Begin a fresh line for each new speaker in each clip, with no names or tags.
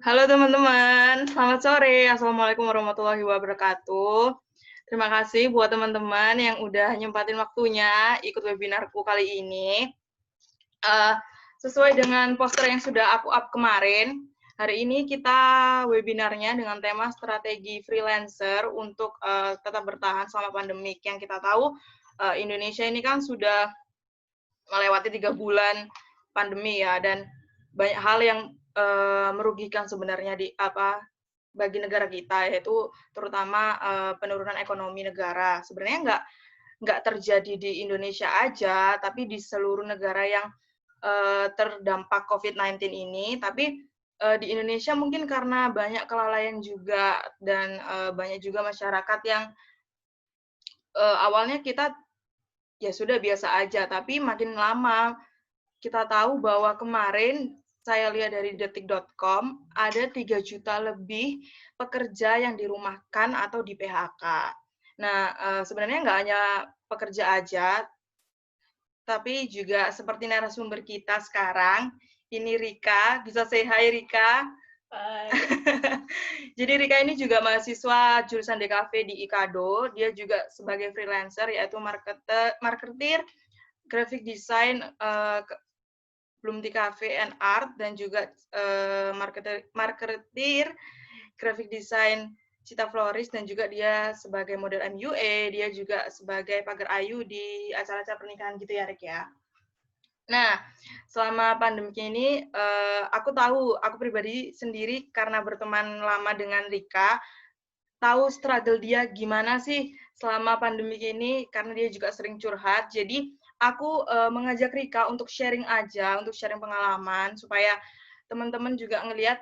Halo teman-teman, selamat sore. Assalamualaikum warahmatullahi wabarakatuh. Terima kasih buat teman-teman yang udah nyempatin waktunya ikut webinarku kali ini. Eh, Sesuai dengan poster yang sudah aku up kemarin, hari ini kita webinarnya dengan tema strategi freelancer untuk tetap bertahan selama pandemik. Yang kita tahu Indonesia ini kan sudah melewati 3 bulan pandemi ya, dan banyak hal yang merugikan sebenarnya bagi negara kita, yaitu terutama penurunan ekonomi negara. Sebenarnya nggak terjadi di Indonesia aja, tapi di seluruh negara yang terdampak COVID-19 ini. Tapi di Indonesia mungkin karena banyak kelalaian juga dan banyak juga masyarakat yang awalnya kita ya sudah biasa aja, tapi makin lama kita tahu bahwa kemarin saya lihat dari detik.com ada 3 juta lebih pekerja yang dirumahkan atau di PHK. Nah, sebenarnya nggak hanya pekerja aja, tapi juga seperti narasumber kita sekarang, ini Rika. Bisa say hi, Rika?
Hai.
Jadi Rika ini juga mahasiswa jurusan DKV di IKADO. Dia juga sebagai freelancer, yaitu marketer, graphic design, belum di Cafe and Art, dan juga marketer graphic design Cita Floris, dan juga dia sebagai model MUA, dia juga sebagai pagar ayu di acara-acara pernikahan gitu ya, Rik ya. Nah, selama pandemi ini, aku pribadi sendiri karena berteman lama dengan Rika, tahu struggle dia gimana sih selama pandemi ini, karena dia juga sering curhat. Jadi aku mengajak Rika untuk sharing aja, untuk sharing pengalaman, supaya teman-teman juga ngelihat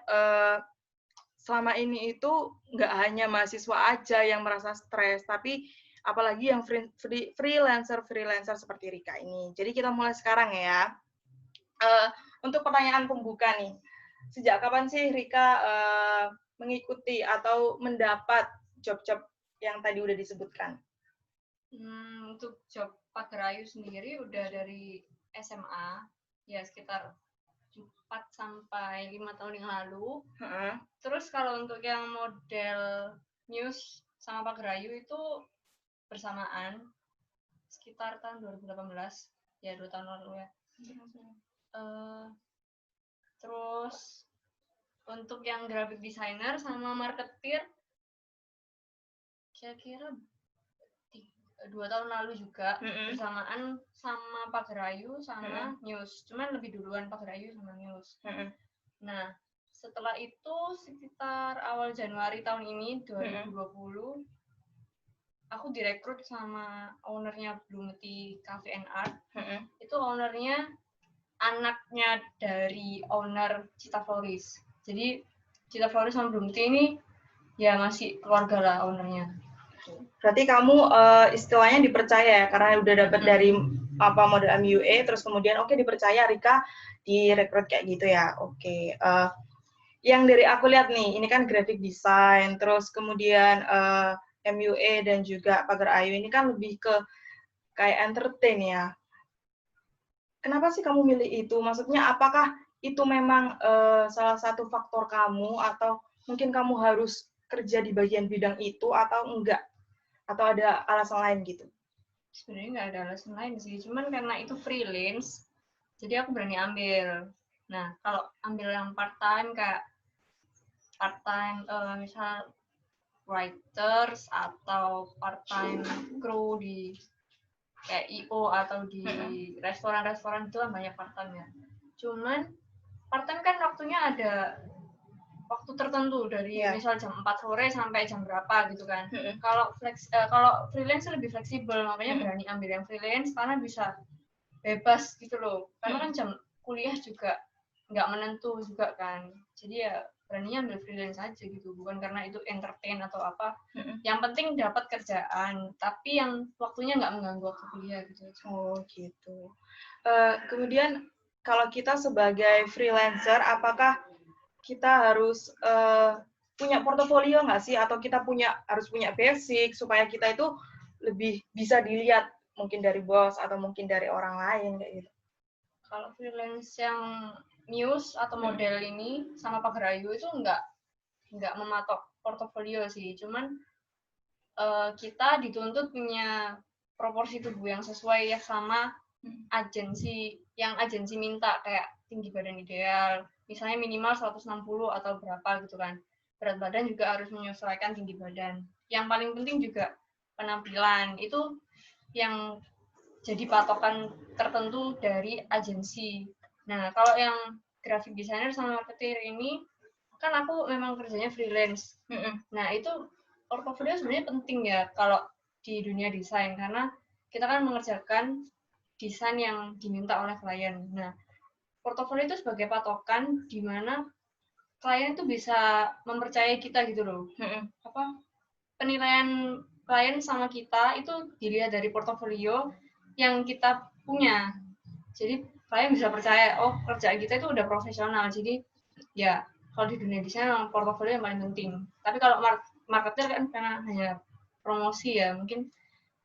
selama ini itu nggak hanya mahasiswa aja yang merasa stres, tapi apalagi yang freelancer seperti Rika ini. Jadi kita mulai sekarang ya. Untuk pertanyaan pembuka nih, sejak kapan sih Rika mengikuti atau mendapat job-job yang tadi udah disebutkan?
Untuk job Pagrayu sendiri udah dari SMA, ya sekitar 4 sampai 5 tahun yang lalu. Terus kalau untuk yang model news sama Pagrayu itu bersamaan, sekitar tahun 2018, ya 2 tahun lalu ya. Terus untuk yang graphic designer sama marketer, kira-kira 2 tahun lalu juga bersamaan sama Pagrayu sama News, cuman lebih duluan Pagrayu sama News. Nah, setelah itu sekitar awal Januari tahun ini 2020 aku direkrut sama ownernya Bloomty Cafe and Art. Itu ownernya anaknya dari owner Cita Floris. Jadi Cita Floris sama Bloomty ini ya masih keluarga lah ownernya.
Berarti kamu istilahnya dipercaya ya, karena udah dapat dari model MUA, terus kemudian oke, dipercaya Rika direkrut kayak gitu ya. Oke. Yang dari aku lihat nih, ini kan graphic design, terus kemudian MUA dan juga pagar ayu ini kan lebih ke kayak entertain ya. Kenapa sih kamu milih itu? Maksudnya apakah itu memang salah satu faktor kamu, atau mungkin kamu harus kerja di bagian bidang itu, atau enggak? Atau ada alasan lain gitu?
Sebenarnya nggak ada alasan lain sih, cuman karena itu freelance, jadi aku berani ambil. Nah, kalau ambil yang part time kayak part time misal writers atau part time crew di kayak IO atau di restoran-restoran itu kan banyak part time ya. Cuman part time kan waktunya ada waktu tertentu dari misal jam 4 sore sampai jam berapa gitu kan. Kalau freelance lebih fleksibel, makanya berani ambil yang freelance karena bisa bebas gitu loh. Karena kan jam kuliah juga nggak menentu juga kan. Jadi ya beraninya ambil freelance aja gitu, bukan karena itu entertain atau apa. Yang penting dapat kerjaan, tapi yang waktunya nggak mengganggu waktu kuliah gitu.
Oh gitu. Kemudian kalau kita sebagai freelancer, apakah kita harus punya portofolio nggak sih, atau kita harus punya basic supaya kita itu lebih bisa dilihat mungkin dari bos atau mungkin dari orang lain kayak gitu?
Kalau freelance yang Muse atau model ini sama Pagrayu itu nggak mematok portofolio sih, cuman kita dituntut punya proporsi tubuh yang sesuai ya sama agensi minta, kayak tinggi badan ideal misalnya minimal 160 atau berapa gitu kan. Berat badan juga harus menyesuaikan tinggi badan. Yang paling penting juga penampilan itu yang jadi patokan tertentu dari agensi. Nah, kalau yang graphic designer sama marketer ini kan aku memang kerjanya freelance. Nah, itu portofolio sebenarnya penting ya kalau di dunia desain, karena kita kan mengerjakan desain yang diminta oleh klien. Nah, portofolio itu sebagai patokan di mana klien itu bisa mempercayai kita gitu loh. Penilaian klien sama kita itu dilihat dari portofolio yang kita punya. Jadi klien bisa percaya, oh kerjaan kita itu udah profesional. Jadi ya kalau di dunia desain memang portofolio yang paling penting. Tapi kalau marketer kan karena hanya promosi ya, mungkin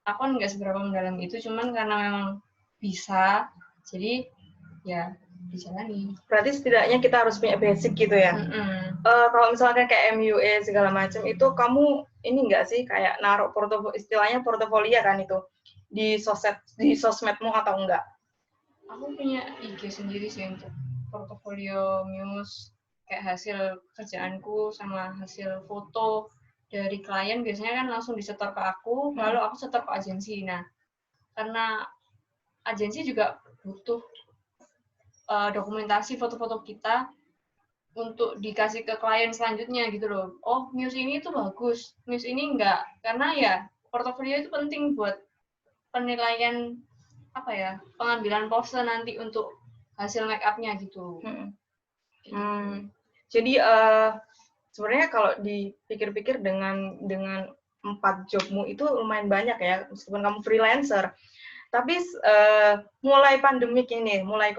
aku kan nggak seberapa mendalam itu, cuman karena memang bisa, jadi ya dijalani.
Berarti setidaknya kita harus punya basic gitu ya. Kalau misalkan kayak MUA segala macam itu kamu ini enggak sih kayak naruh istilahnya portofolio kan itu di sosmedmu atau enggak?
Aku punya IG sendiri sih untuk portofolio Muse, kayak hasil kerjaanku sama hasil foto dari klien biasanya kan langsung disetor ke aku, lalu aku setor ke agensi. Nah, karena agensi juga butuh dokumentasi foto-foto kita untuk dikasih ke klien selanjutnya gitu loh. Oh, Muse ini tuh bagus, Muse ini enggak. Karena ya portofolio itu penting buat penilaian apa ya, pengambilan pose nanti untuk hasil make up-nya gitu.
Jadi sebenarnya kalau dipikir-pikir dengan 4 jobmu itu lumayan banyak ya, meskipun kamu freelancer. Tapi mulai pandemik ini, mulai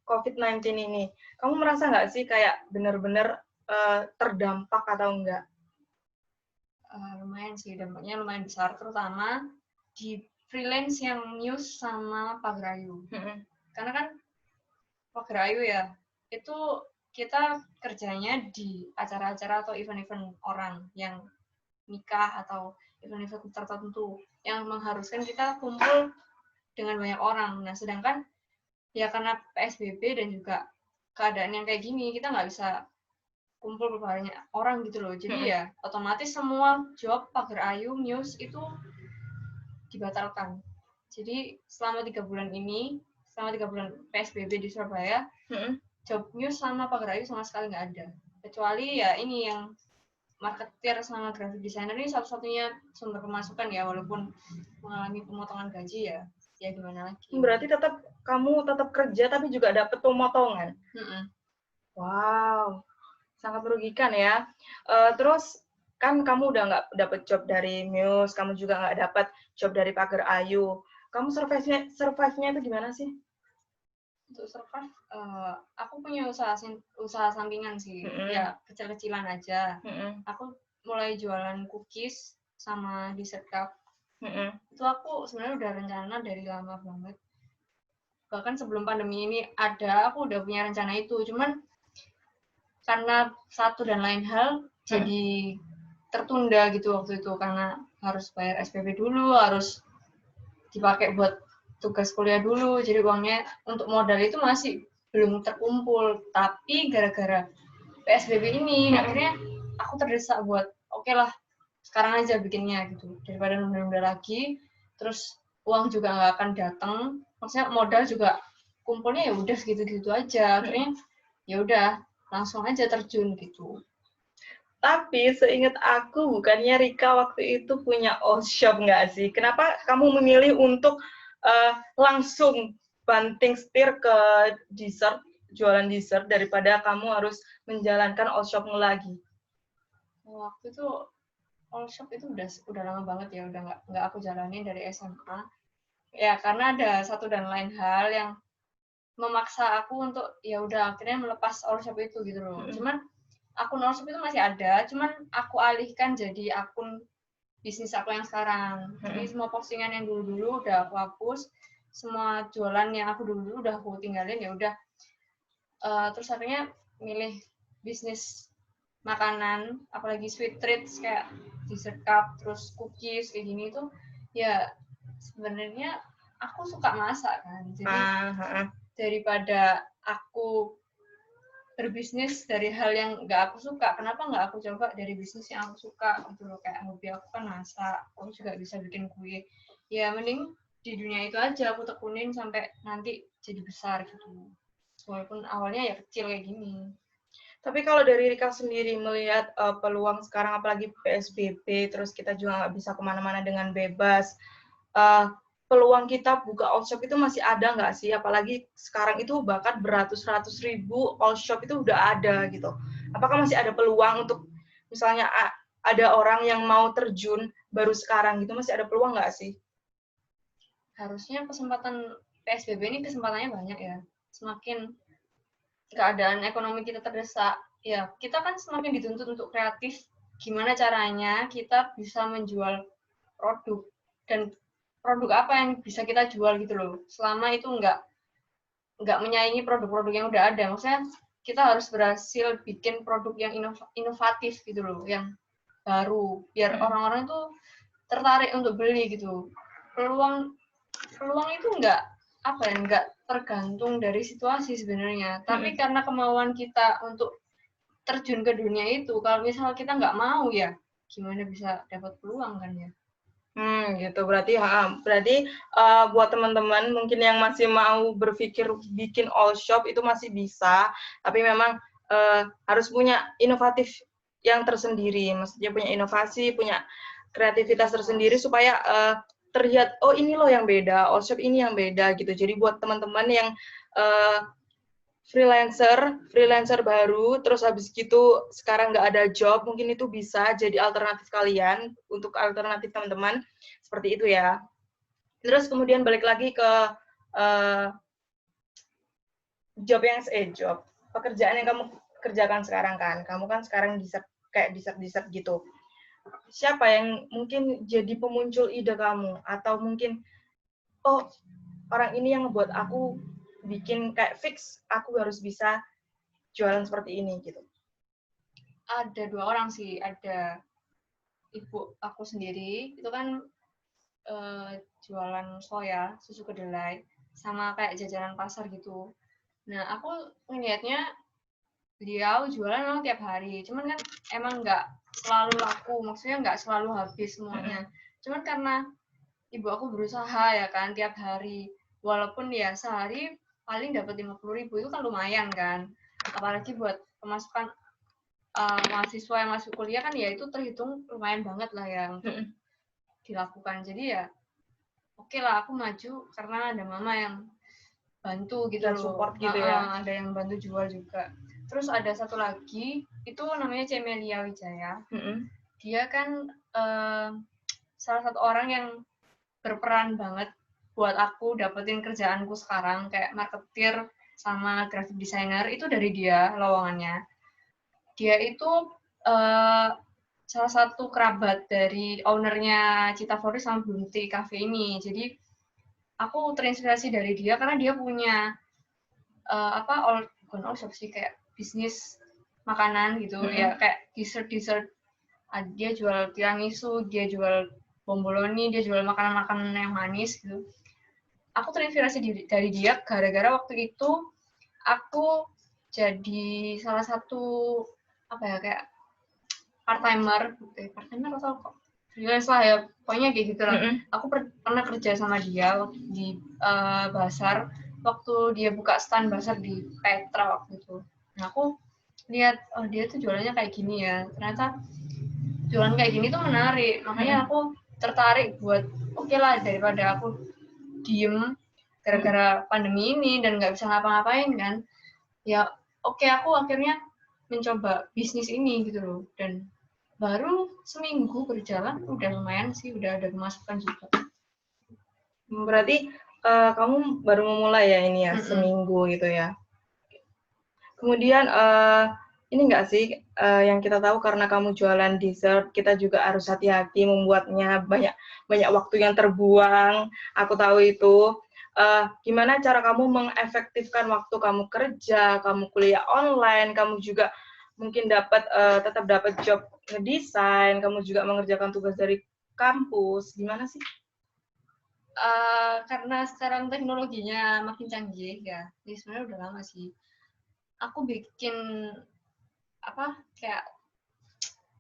COVID-19 ini, kamu merasa nggak sih kayak benar-benar terdampak atau enggak?
Lumayan sih, dampaknya lumayan besar, terutama di freelance yang Muse sama Pagrayu. Karena kan Pagrayu ya, itu kita kerjanya di acara-acara atau event-event orang yang nikah atau event-event tertentu yang mengharuskan kita kumpul dengan banyak orang. Nah, sedangkan ya karena PSBB dan juga keadaan yang kayak gini, kita nggak bisa kumpul banyak orang gitu loh. Jadi ya otomatis semua job Pagrayu, Muse itu dibatalkan. Jadi selama 3 bulan ini, selama 3 bulan PSBB di Surabaya, job Muse sama Pagrayu sama sekali nggak ada. Kecuali ya ini yang marketer sama graphic designer ini satu-satunya sumber pemasukan ya, walaupun mengalami pemotongan gaji ya gimana lagi.
Berarti kamu tetap kerja tapi juga dapat pemotongan. Wow, sangat merugikan ya. Terus kan kamu udah nggak dapat job dari Muse, kamu juga nggak dapat job dari Pagrayu. Kamu survive-nya itu gimana sih?
Untuk survive, aku punya usaha sampingan sih, ya kecil-kecilan aja. Aku mulai jualan cookies sama dessert cup. Itu aku sebenarnya udah rencana dari lama banget. Bahkan sebelum pandemi ini ada, aku udah punya rencana itu. Cuman karena satu dan lain hal jadi tertunda gitu waktu itu, karena harus bayar SPP dulu, harus dipakai buat tugas kuliah dulu, jadi uangnya untuk modal itu masih belum terkumpul. Tapi gara-gara PSBB ini akhirnya aku terdesak buat oke lah sekarang aja bikinnya gitu, daripada nunda-nunda lagi terus uang juga nggak akan datang, maksudnya modal juga kumpulnya ya udah segitu-gitu aja. Akhirnya ya udah langsung aja terjun gitu.
Tapi seingat aku, bukannya Rika waktu itu punya old shop nggak sih? Kenapa kamu memilih untuk langsung banting setir ke dessert, jualan dessert, daripada kamu harus menjalankan old shopmu lagi?
Waktu itu old shop itu udah lama banget ya, udah nggak aku jalanin dari SMA. Ya karena ada satu dan lain hal yang memaksa aku untuk ya udah akhirnya melepas old shop itu gitu loh. Cuman akun old shop itu masih ada, cuman aku alihkan jadi akun bisnis aku yang sekarang. Jadi semua postingan yang dulu-dulu udah aku hapus, semua jualan yang aku dulu udah aku tinggalin, ya udah terus akhirnya milih bisnis makanan, apalagi sweet treats kayak dessert cup, terus cookies kayak gini tuh ya sebenarnya aku suka masak kan, jadi daripada aku berbisnis dari hal yang nggak aku suka, kenapa nggak aku coba dari bisnis yang aku suka gitu loh, kayak hobi aku kan masak, aku juga bisa bikin kue, ya mending di dunia itu aja aku tekunin sampai nanti jadi besar gitu, walaupun awalnya ya kecil kayak gini.
Tapi kalau dari Rika sendiri melihat peluang sekarang, apalagi PSBB, terus kita juga nggak bisa kemana-mana dengan bebas, peluang kita buka all shop itu masih ada nggak sih? Apalagi sekarang itu bahkan beratus-ratus ribu all shop itu udah ada gitu. Apakah masih ada peluang untuk misalnya ada orang yang mau terjun baru sekarang gitu, masih ada peluang nggak sih?
Harusnya kesempatan PSBB ini kesempatannya banyak ya. Semakin keadaan ekonomi kita terdesak, ya kita kan semakin dituntut untuk kreatif. Gimana caranya kita bisa menjual produk, dan produk apa yang bisa kita jual gitu loh. Selama itu nggak menyaingi produk-produk yang udah ada. Maksudnya kita harus berhasil bikin produk yang inovatif gitu loh, yang baru, biar orang-orang itu tertarik untuk beli gitu. Peluang itu nggak tergantung dari situasi sebenarnya, tapi karena kemauan kita untuk terjun ke dunia itu, kalau misal kita nggak mau ya gimana bisa dapat peluang kan ya.
Gitu. Berarti buat teman-teman mungkin yang masih mau berpikir bikin all shop itu masih bisa, tapi memang harus punya inovatif yang tersendiri, maksudnya punya inovasi, punya kreativitas tersendiri supaya terlihat, oh ini loh yang beda, all shop ini yang beda gitu. Jadi buat teman-teman yang freelancer baru, terus habis gitu sekarang nggak ada job, mungkin itu bisa jadi alternatif kalian untuk alternatif teman-teman, seperti itu ya. Terus kemudian balik lagi ke pekerjaan yang kamu kerjakan sekarang kan, kamu kan sekarang kayak dessert gitu. Siapa yang mungkin jadi pemuncul ide kamu, atau mungkin oh orang ini yang ngebuat aku bikin kayak fix aku harus bisa jualan seperti ini gitu?
Ada 2 orang sih, ada ibu aku sendiri itu kan jualan soya, susu kedelai, sama kayak jajanan pasar gitu. Nah aku ngelihatnya beliau jualan memang tiap hari, cuman kan emang nggak selalu laku, maksudnya nggak selalu habis semuanya. Cuman karena ibu aku berusaha ya kan tiap hari, walaupun ya sehari paling dapat 50.000 itu kan lumayan kan, apalagi buat pemasukan mahasiswa yang masuk kuliah kan ya itu terhitung lumayan banget lah ya untuk dilakukan. Jadi ya oke lah aku maju karena ada mama yang bantu gitu loh,
support gitu ya.
ada yang bantu jual juga. Terus ada satu lagi itu namanya Cemelia Wijaya. Dia kan salah satu orang yang berperan banget buat aku dapetin kerjaanku sekarang, kayak marketer sama graphic designer itu dari dia lowongannya. Dia itu salah satu kerabat dari ownernya Cita Flori sama Bloom Tea Cafe ini. Jadi aku terinspirasi dari dia karena dia punya bukan all shop sih, kayak bisnis makanan gitu ya, kayak dessert. Dia jual tiramisu, dia jual bomboloni, dia jual makanan-makanan yang manis gitu. Aku terinspirasi dari dia gara-gara waktu itu aku jadi salah satu kayak part-timer atau freelance lah ya, pokoknya kayak gitu lah. Aku pernah kerja sama dia di Basar, waktu dia buka stand Basar di Petra waktu itu. Nah aku lihat dia tuh jualannya kayak gini ya, ternyata jualan kayak gini tuh menarik, makanya aku tertarik buat oke lah, daripada aku diem gara-gara pandemi ini dan nggak bisa ngapa-ngapain kan, ya oke aku akhirnya mencoba bisnis ini gitu loh, dan baru seminggu berjalan udah lumayan sih, udah ada pemasukan juga.
Berarti kamu baru memulai ya ini ya, seminggu gitu ya. Kemudian ini enggak sih yang kita tahu karena kamu jualan dessert, kita juga harus hati-hati membuatnya, banyak waktu yang terbuang. Aku tahu itu. gimana cara kamu mengefektifkan waktu kamu kerja, kamu kuliah online, kamu juga mungkin tetap dapat job ngedesain, kamu juga mengerjakan tugas dari kampus, gimana sih?
Karena sekarang teknologinya makin canggih ya, jadi sebenarnya udah lama sih. Aku bikin kayak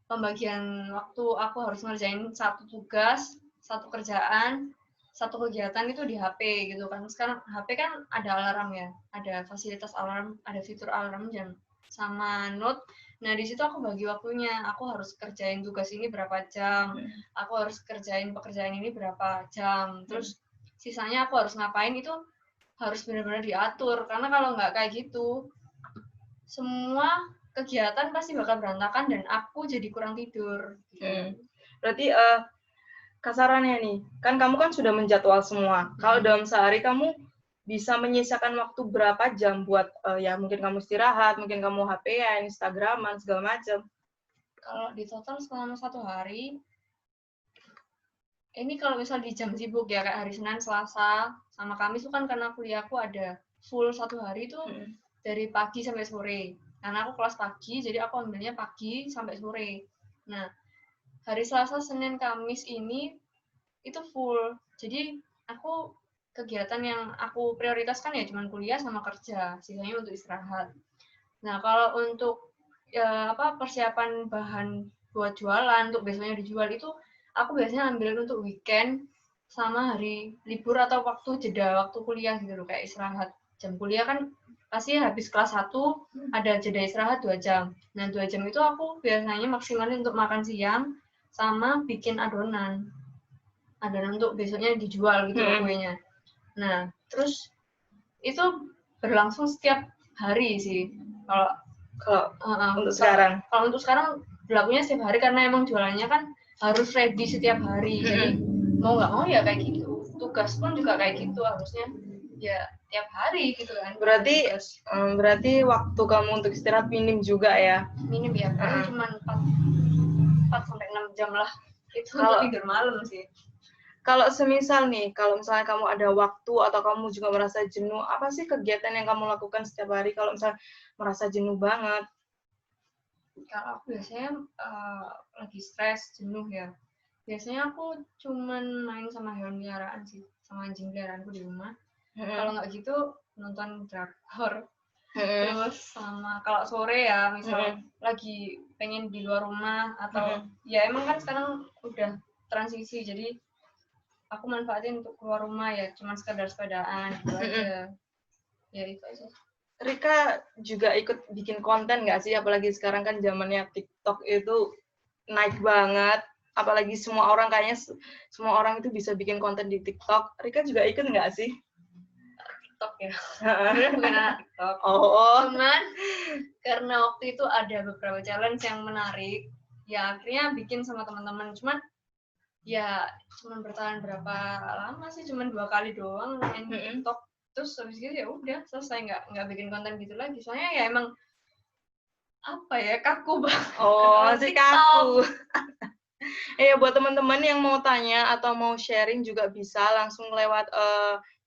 pembagian waktu, aku harus ngerjain satu tugas, satu kerjaan, satu kegiatan itu di HP gitu kan. Sekarang HP kan ada alarm ya, ada fasilitas alarm, ada fitur alarm jam sama note. Nah, di situ aku bagi waktunya. Aku harus kerjain tugas ini berapa jam, aku harus kerjain pekerjaan ini berapa jam. Terus sisanya aku harus ngapain itu harus benar-benar diatur. Karena kalau nggak kayak gitu, semua kegiatan pasti bakal berantakan dan aku jadi kurang tidur.
Berarti kasarannya nih, kan kamu kan sudah menjadwal semua. Kalau dalam sehari kamu bisa menyisakan waktu berapa jam buat ya mungkin kamu istirahat, mungkin kamu HP-an, Instagraman, segala macam.
Kalau di total selama satu hari, ini kalau misal di jam sibuk ya, kayak hari Senin, Selasa, sama Kamis itu kan karena kuliahku ada full satu hari itu dari pagi sampai sore. Karena aku kelas pagi, jadi aku ambilnya pagi sampai sore. Nah, hari Selasa, Senin, Kamis ini itu full. Jadi aku kegiatan yang aku prioritaskan ya cuma kuliah sama kerja, sisanya untuk istirahat. Nah, kalau untuk persiapan bahan buat jualan untuk besoknya dijual itu aku biasanya ambil untuk weekend sama hari libur atau waktu jeda waktu kuliah gitu loh, kayak istirahat jam kuliah kan pasti habis kelas 1 ada jeda istirahat 2 jam. Nah, 2 jam itu aku biasanya maksimalin untuk makan siang sama bikin adonan untuk besoknya dijual gitu loh kuenya. Nah, terus itu berlangsung setiap hari sih. Kalau untuk sekarang berlakunya setiap hari karena emang jualannya kan harus ready setiap hari. Jadi mau nggak mau ya kayak gitu. Tugas pun juga kayak gitu, harusnya ya tiap hari gitu kan.
Berarti waktu kamu untuk istirahat minim juga ya?
Minim ya, paling cuma 4 sampai 6 jam lah. Itu untuk tidur malam sih.
Kalau semisal nih, kalau misalnya kamu ada waktu atau kamu juga merasa jenuh, apa sih kegiatan yang kamu lakukan setiap hari kalau misalnya merasa jenuh banget?
Kalau aku biasanya lagi stres, jenuh ya, biasanya aku cuman main sama hewan peliharaan sih, sama anjing peliharaanku di rumah. Kalau nggak gitu nonton drakor. Terus sama kalau sore ya, misal lagi pengen di luar rumah atau ya emang kan sekarang udah transisi, jadi aku manfaatin untuk keluar rumah ya, cuman sekedar sepedaan gitu aja. Ya itu aja.
Rika juga ikut bikin konten nggak sih? Apalagi sekarang kan zamannya TikTok itu naik banget. Apalagi semua orang itu bisa bikin konten di TikTok. Rika juga ikut nggak sih?
TikTok ya. Sebenarnya bukan anak TikTok. Oh. Cuman karena waktu itu ada beberapa challenge yang menarik, ya akhirnya bikin sama teman-teman. Cuman ya cuman bertahan berapa lama sih? Cuman 2 kali doang main TikTok. Terus habis gitu ya udah selesai, nggak bikin konten gitu lagi. Soalnya ya emang kaku banget.
Oh, masih kaku. Buat teman-teman yang mau tanya atau mau sharing juga bisa langsung lewat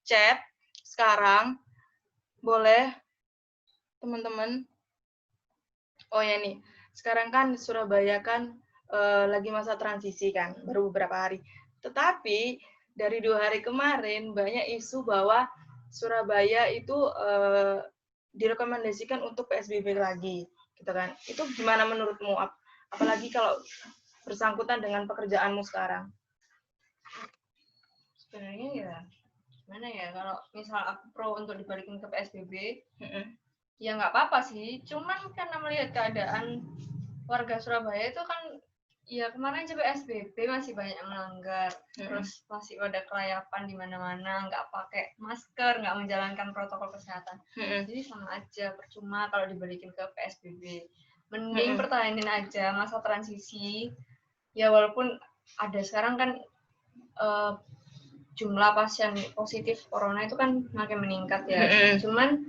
chat sekarang. Boleh, teman-teman. Oh ya nih, sekarang kan Surabaya kan lagi masa transisi kan, baru beberapa hari. Tetapi dari 2 hari kemarin banyak isu bahwa Surabaya itu direkomendasikan untuk PSBB lagi, gitu kan? Itu gimana menurutmu? Apalagi kalau bersangkutan dengan pekerjaanmu sekarang?
Sebenarnya ya gimana ya, kalau misal aku pro untuk dibalikin ke PSBB, ya nggak apa-apa sih. Cuman karena melihat keadaan warga Surabaya itu kan, ya kemarin aja PSBB masih banyak yang melanggar, terus masih ada kelayapan di mana-mana, nggak pakai masker, nggak menjalankan protokol kesehatan. Jadi sama aja, percuma kalau dibalikin ke PSBB. Mending pertahanin aja masa transisi. Ya walaupun ada sekarang kan jumlah pasien positif corona itu kan makin meningkat ya. Cuman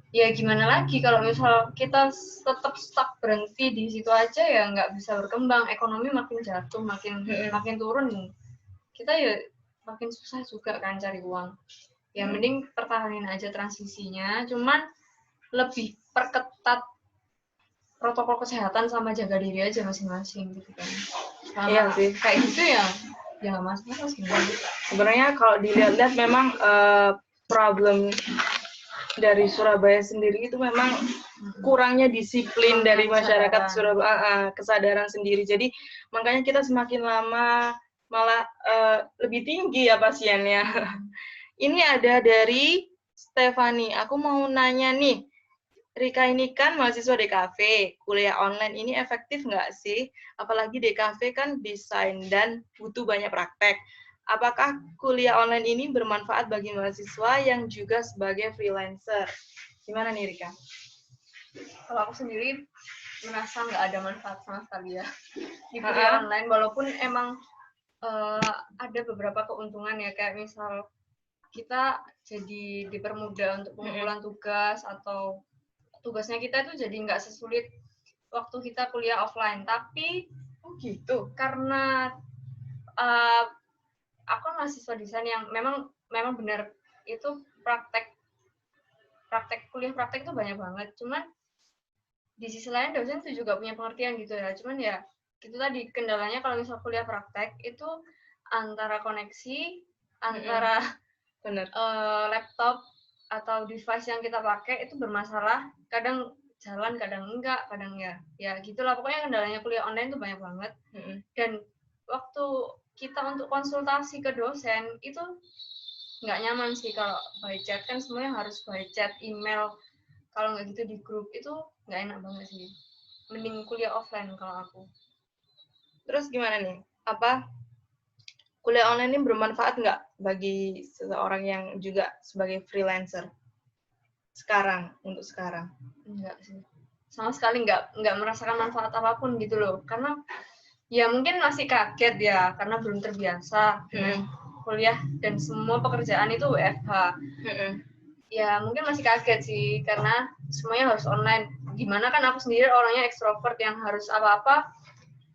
ya gimana lagi kalau misal kita tetap stuck berhenti di situ aja, ya nggak bisa berkembang, ekonomi makin jatuh, makin turun, kita ya makin susah juga kan cari uang. ya mending pertahanin aja transisinya, cuman lebih perketat protokol kesehatan sama jaga diri aja masing-masing gitu kan. Sama
Iya sih.
kayak gitu ya nggak masalah sih.
Sebenarnya kalau dilihat-lihat memang problem dari Surabaya sendiri itu memang kurangnya disiplin dari masyarakat Surabaya, kesadaran sendiri. Jadi makanya kita semakin lama malah lebih tinggi ya pasiennya. Ini ada dari Stefani. Aku mau nanya nih, Rika ini kan mahasiswa DKV, kuliah online ini efektif nggak sih? Apalagi DKV kan desain dan butuh banyak praktek. Apakah kuliah online ini bermanfaat bagi mahasiswa yang juga sebagai freelancer? Gimana nih Rika?
Kalau aku sendiri merasa nggak ada manfaat sama sekali ya di kuliah online, walaupun emang ada beberapa keuntungan ya, kayak misal kita jadi dipermudah untuk pengumpulan tugas, atau tugasnya kita itu jadi nggak sesulit waktu kita kuliah offline. Tapi
gitu,
karena aku mahasiswa desain yang memang benar itu praktek kuliah praktek itu banyak banget. Cuman di sisi lain dosen itu juga punya pengertian gitu ya. Cuman ya itu tadi kendalanya kalau misal kuliah praktek itu antara koneksi, antara laptop atau device yang kita pakai itu bermasalah. Kadang jalan, kadang enggak, kadang ya gitulah. Pokoknya kendalanya kuliah online itu banyak banget. Dan waktu kita untuk konsultasi ke dosen itu nggak nyaman sih kalau by chat, kan semuanya harus by chat, email. Kalau nggak gitu di grup itu nggak enak banget sih. Mending kuliah offline kalau aku.
Terus gimana nih? Apa kuliah online ini bermanfaat nggak bagi seseorang yang juga sebagai freelancer? Untuk sekarang?
Enggak sih. Sama sekali nggak merasakan manfaat apapun gitu loh. Karena ya mungkin masih kaget ya, karena belum terbiasa dengan kuliah dan semua pekerjaan itu WFH. Ya mungkin masih kaget sih, karena semuanya harus online. Gimana kan aku sendiri orangnya ekstrovert yang harus apa-apa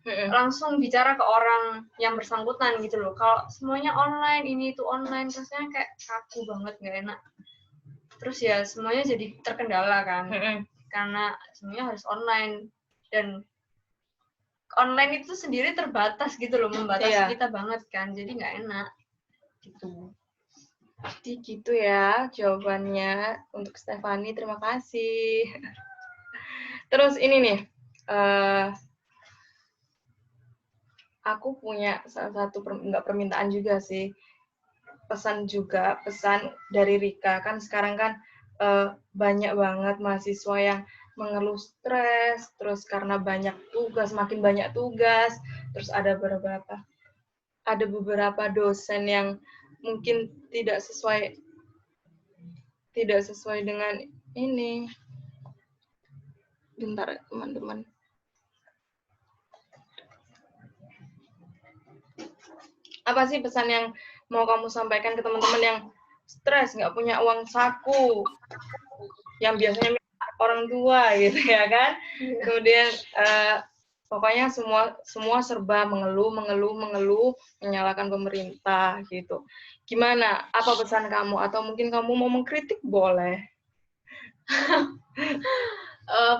langsung bicara ke orang yang bersangkutan gitu loh. Kalau semuanya online, ini itu online, rasanya kayak kaku banget, nggak enak. Terus ya semuanya jadi terkendala kan, karena semuanya harus online. Dan online itu sendiri terbatas gitu loh, membatasi kita banget kan, jadi nggak enak gitu.
Jadi gitu ya jawabannya untuk Stefani, terima kasih. Terus ini nih, aku punya salah satu permintaan juga sih, pesan dari Rika. Kan sekarang kan banyak banget mahasiswa yang mengeluh stres, terus karena makin banyak tugas, terus ada beberapa dosen yang mungkin tidak sesuai dengan ini. Bentar, teman-teman. Apa sih pesan yang mau kamu sampaikan ke teman-teman yang stres, nggak punya uang saku, yang biasanya orang tua gitu ya kan? Kemudian pokoknya semua serba mengeluh, menyalahkan pemerintah gitu. Gimana? Apa pesan kamu? Atau mungkin kamu mau mengkritik, boleh.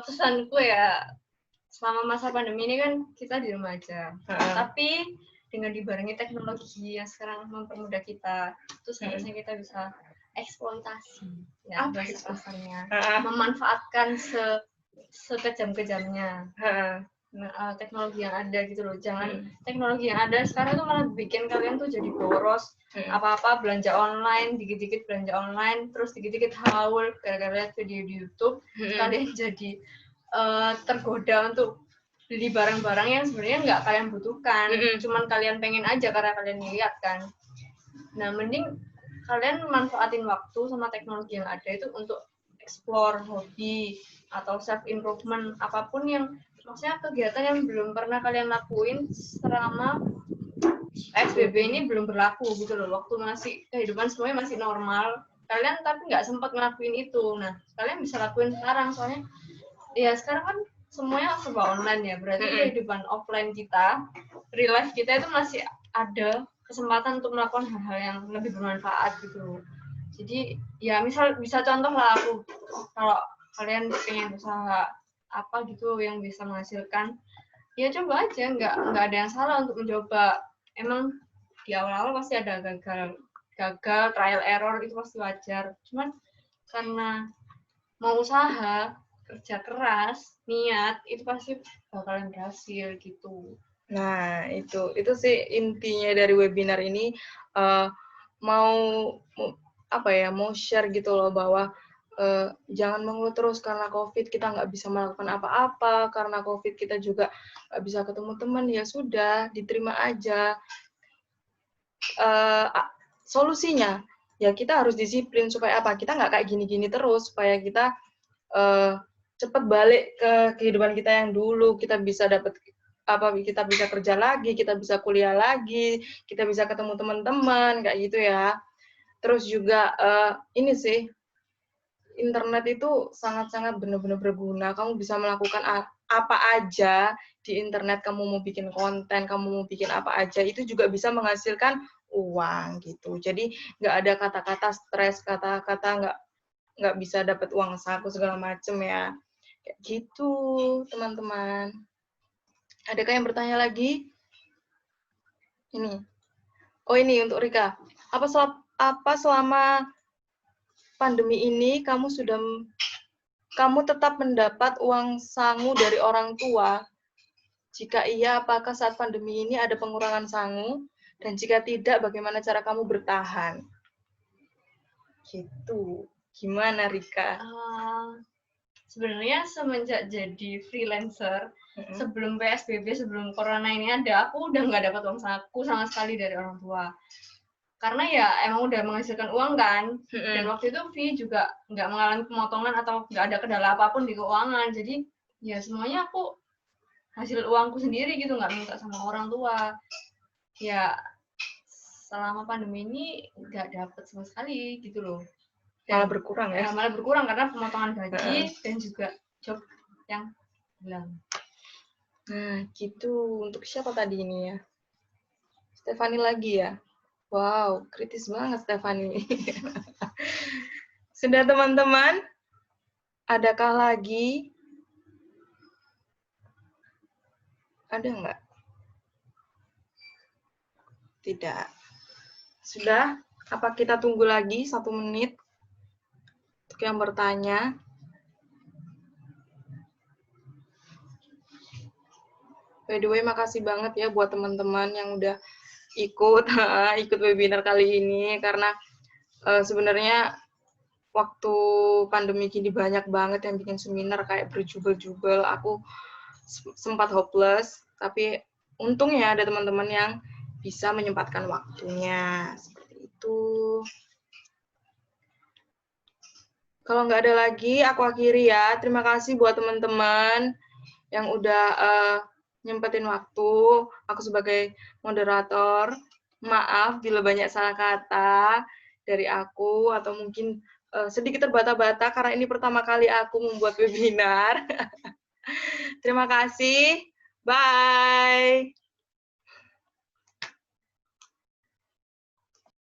Pesanku ya, selama masa pandemi ini kan kita di rumah aja. Tapi dengan dibarengi teknologi yang sekarang mempermudah kita, itu seharusnya kita bisa eksploitasi ya, bahasa kasarnya, memanfaatkan sekejam-kejamnya teknologi yang ada gitu loh. Jangan teknologi yang ada sekarang tuh malah bikin kalian tuh jadi boros, apa-apa belanja online, dikit-dikit belanja online, terus dikit-dikit haul gara-gara lihat video di YouTube. Kalian jadi tergoda untuk beli barang-barang yang sebenarnya nggak kalian butuhkan, cuman kalian pengen aja karena kalian lihat kan. Nah, mending kalian manfaatin waktu sama teknologi yang ada itu untuk explore hobi atau self improvement, apapun yang maksudnya kegiatan yang belum pernah kalian lakuin selama PSBB ini belum berlaku gitu loh. Waktu masih kehidupan semuanya masih normal, kalian tapi nggak sempat ngelakuin itu. Nah, kalian bisa lakuin sekarang, soalnya ya sekarang kan semuanya serba online ya, berarti kehidupan offline kita, real life kita itu masih ada kesempatan untuk melakukan hal-hal yang lebih bermanfaat gitu. Jadi ya misal bisa contoh lah aku, kalau kalian pengen usaha apa gitu yang bisa menghasilkan, ya coba aja, nggak ada yang salah untuk mencoba. Emang di awal-awal pasti ada gagal, trial error, itu pasti wajar. Cuman karena mau usaha, kerja keras, niat, itu pasti bakalan berhasil gitu.
Nah, itu sih intinya dari webinar ini, mau apa ya, mau share gitu loh bahwa jangan mengeluh terus karena COVID kita nggak bisa melakukan apa-apa, karena COVID kita juga nggak bisa ketemu teman, ya sudah, diterima aja. Solusinya, ya kita harus disiplin supaya apa? Kita nggak kayak gini-gini terus, supaya kita cepat balik ke kehidupan kita yang dulu, kita bisa dapat apa, kita bisa kerja lagi, kita bisa kuliah lagi, kita bisa ketemu teman-teman kayak gitu ya. Terus juga ini sih, internet itu sangat-sangat benar-benar berguna. Kamu bisa melakukan apa aja di internet. Kamu mau bikin konten, kamu mau bikin apa aja, itu juga bisa menghasilkan uang gitu. Jadi nggak ada kata-kata stres, kata-kata nggak bisa dapat uang saku segala macem ya. Kayak gitu, teman-teman. Adakah yang bertanya lagi? Ini. Oh, ini untuk Rika. Apa selama pandemi ini kamu tetap mendapat uang sangu dari orang tua? Jika iya, apakah saat pandemi ini ada pengurangan sangu? Dan jika tidak, bagaimana cara kamu bertahan? Gitu. Gimana, Rika?
Sebenarnya semenjak jadi freelancer, sebelum PSBB, sebelum corona ini ada, aku udah nggak dapat uang saku sama sekali dari orang tua. Karena ya emang udah menghasilkan uang kan, dan waktu itu fee juga nggak mengalami pemotongan atau nggak ada kendala apapun di keuangan. Jadi ya semuanya aku hasil uangku sendiri gitu, nggak minta sama orang tua. Ya selama pandemi ini nggak dapat sama sekali gitu loh.
Malah berkurang ya?
Malah berkurang karena pemotongan gaji dan juga job yang hilang.
Nah, gitu. Untuk siapa tadi ini ya? Stefani lagi ya? Wow, kritis banget Stefani. Sudah teman-teman? Adakah lagi? Ada nggak? Tidak. Sudah? Apa kita tunggu lagi 1 menit? Untuk yang bertanya. By the way, makasih banget ya buat teman-teman yang udah ikut webinar kali ini, karena sebenarnya waktu pandemi gini banyak banget yang bikin seminar kayak berjubel-jubel. Aku sempat hopeless, tapi untungnya ada teman-teman yang bisa menyempatkan waktunya. Seperti itu. Kalau nggak ada lagi, aku akhiri ya. Terima kasih buat teman-teman yang udah nyempetin waktu. Aku sebagai moderator, maaf bila banyak salah kata dari aku, atau mungkin sedikit terbata-bata karena ini pertama kali aku membuat webinar. Terima kasih. Bye.